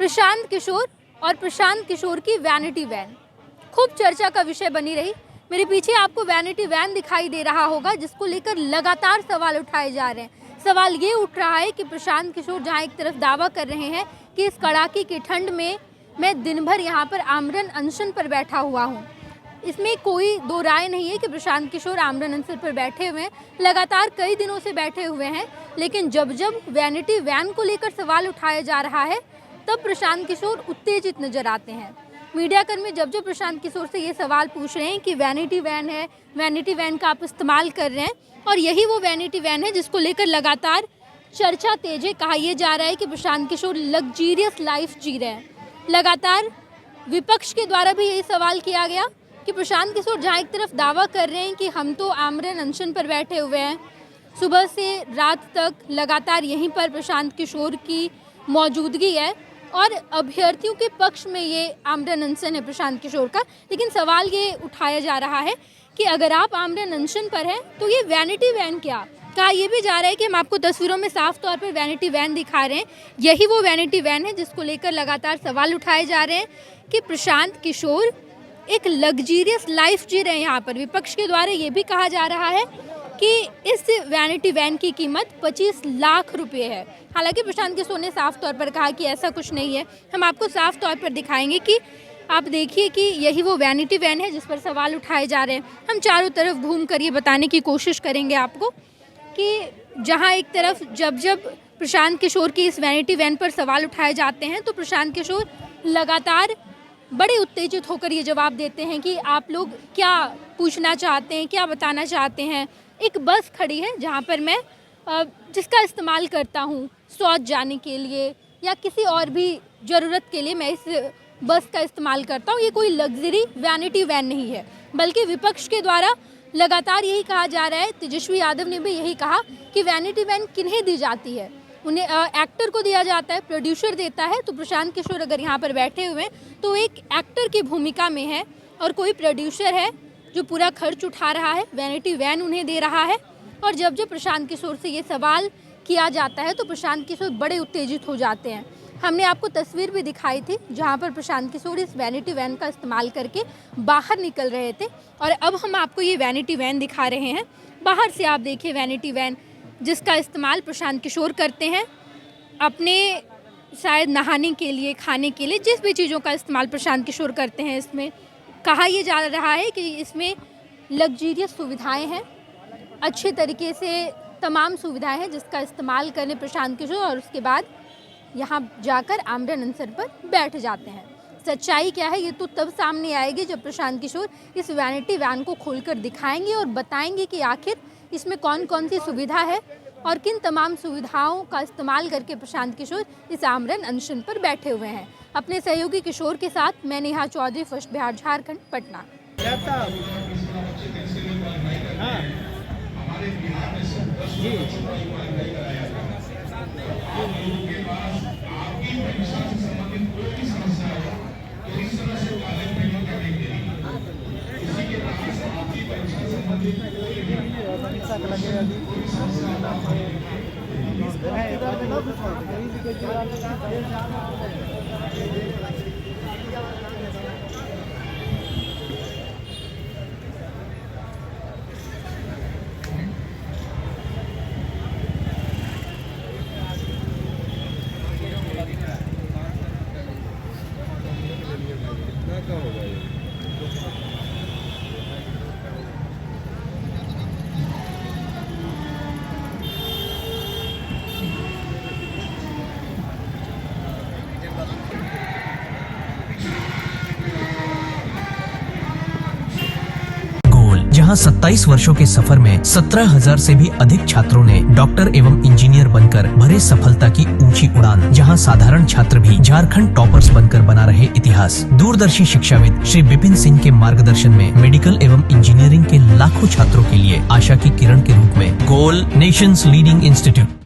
प्रशांत किशोर और प्रशांत किशोर की vanity van खूब चर्चा का विषय बनी रही। मेरे पीछे आपको वैनिटी वैन दिखाई दे रहा होगा, जिसको लेकर लगातार सवाल उठाए जा रहे हैं। सवाल ये उठ रहा है कि प्रशांत किशोर जहां एक तरफ दावा कर रहे हैं कि इस कड़ाके की ठंड में मैं दिन भर यहाँ पर आमरण अनशन पर बैठा हुआ हूँ, इसमें कोई दो राय नहीं है कि प्रशांत किशोर आमरण अनशन पर बैठे हुए हैं, लगातार कई दिनों से बैठे हुए हैं। लेकिन जब जब वैनिटी वैन को लेकर सवाल उठाया जा रहा है तब प्रशांत किशोर उत्तेजित नजर आते हैं। मीडिया कर्मी जब जब प्रशांत किशोर से ये सवाल पूछ रहे हैं कि वैनिटी वैन है, वैनिटी वैन का आप इस्तेमाल कर रहे हैं, और यही वो वैनिटी वैन है जिसको लेकर लगातार चर्चा तेज है। कहा यह जा रहा है कि प्रशांत किशोर लग्जरियस लाइफ जी रहे हैं। लगातार विपक्ष के द्वारा भी यही सवाल किया गया कि प्रशांत किशोर जहाँ एक तरफ दावा कर रहे हैं कि हम तो आमरण अनशन पर बैठे हुए हैं, सुबह से रात तक लगातार यहीं पर प्रशांत किशोर की मौजूदगी है और अभ्यर्थियों के पक्ष में ये आमरण अनशन है प्रशांत किशोर का। लेकिन सवाल ये उठाया जा रहा है कि अगर आप आमरण अनशन पर हैं तो ये वैनिटी वैन क्या? कहा यह भी जा रहा है कि हम आपको तस्वीरों में साफ तौर पर वैनिटी वैन दिखा रहे हैं, यही वो वैनिटी वैन है जिसको लेकर लगातार सवाल उठाए जा रहे हैं कि प्रशांत किशोर एक लग्जरियस लाइफ जी रहे हैं। यहाँ पर विपक्ष के द्वारा ये भी कहा जा रहा है कि इस वैनिटी वैन की कीमत 25 लाख रुपए है। हालांकि प्रशांत किशोर ने साफ तौर पर कहा कि ऐसा कुछ नहीं है। हम आपको साफ तौर पर दिखाएंगे कि आप देखिए कि यही वो वैनिटी वैन है जिस पर सवाल उठाए जा रहे हैं। हम चारों तरफ घूम कर ये बताने की कोशिश करेंगे आपको कि जहाँ एक तरफ जब जब प्रशांत किशोर की इस वैनिटी वैन पर सवाल उठाए जाते हैं तो प्रशांत किशोर लगातार बड़े उत्तेजित होकर ये जवाब देते हैं कि आप लोग क्या पूछना चाहते हैं, क्या बताना चाहते हैं। एक बस खड़ी है जहाँ पर मैं जिसका इस्तेमाल करता हूँ शौच जाने के लिए या किसी और भी ज़रूरत के लिए मैं इस बस का इस्तेमाल करता हूँ। ये कोई लग्जरी वैनिटी वैन नहीं है, बल्कि विपक्ष के द्वारा लगातार यही कहा जा रहा है। तेजस्वी यादव ने भी यही कहा कि वैनिटी वैन किन्हें दी जाती है, उन्हें एक्टर को दिया जाता है, प्रोड्यूसर देता है। तो प्रशांत किशोर अगर यहाँ पर बैठे हुए हैं तो एक एक्टर की भूमिका में है और कोई प्रोड्यूसर है जो पूरा खर्च उठा रहा है, वैनिटी वैन उन्हें दे रहा है। और जब जब प्रशांत किशोर से ये सवाल किया जाता है तो प्रशांत किशोर बड़े उत्तेजित हो जाते हैं। हमने आपको तस्वीर भी दिखाई थी जहाँ पर प्रशांत किशोर इस वैनिटी वैन का इस्तेमाल करके बाहर निकल रहे थे, और अब हम आपको ये वैनिटी वैन दिखा रहे हैं। बाहर से आप देखिए वैनिटी वैन जिसका इस्तेमाल प्रशांत किशोर करते हैं अपने शायद नहाने के लिए, खाने के लिए, जिस भी चीज़ों का इस्तेमाल प्रशांत किशोर करते हैं। इसमें कहा यह जा रहा है कि इसमें लग्जरियस सुविधाएं हैं, अच्छे तरीके से तमाम सुविधाएं हैं जिसका इस्तेमाल करने प्रशांत किशोर और उसके बाद यहाँ जाकर आमरण अनशन पर बैठ जाते हैं। सच्चाई क्या है ये तो तब सामने आएगी जब प्रशांत किशोर इस वैनिटी वैन को खोलकर दिखाएंगे और बताएंगे कि आखिर इसमें कौन कौन सी सुविधा है और किन तमाम सुविधाओं का इस्तेमाल करके प्रशांत किशोर इस आमरण अनशन पर बैठे हुए हैं। अपने सहयोगी किशोर के साथ मैं नेहा चौधरी, फर्स्ट बिहार, झारखंड, पटना। जहां 27 वर्षों के सफर में 17,000 से भी अधिक छात्रों ने डॉक्टर एवं इंजीनियर बनकर भरे सफलता की ऊंची उड़ान, जहां साधारण छात्र भी झारखंड टॉपर्स बनकर बना रहे इतिहास। दूरदर्शी शिक्षाविद श्री विपिन सिंह के मार्गदर्शन में मेडिकल एवं इंजीनियरिंग के लाखों छात्रों के लिए आशा की किरण के रूप में गोल नेशंस लीडिंग इंस्टीट्यूट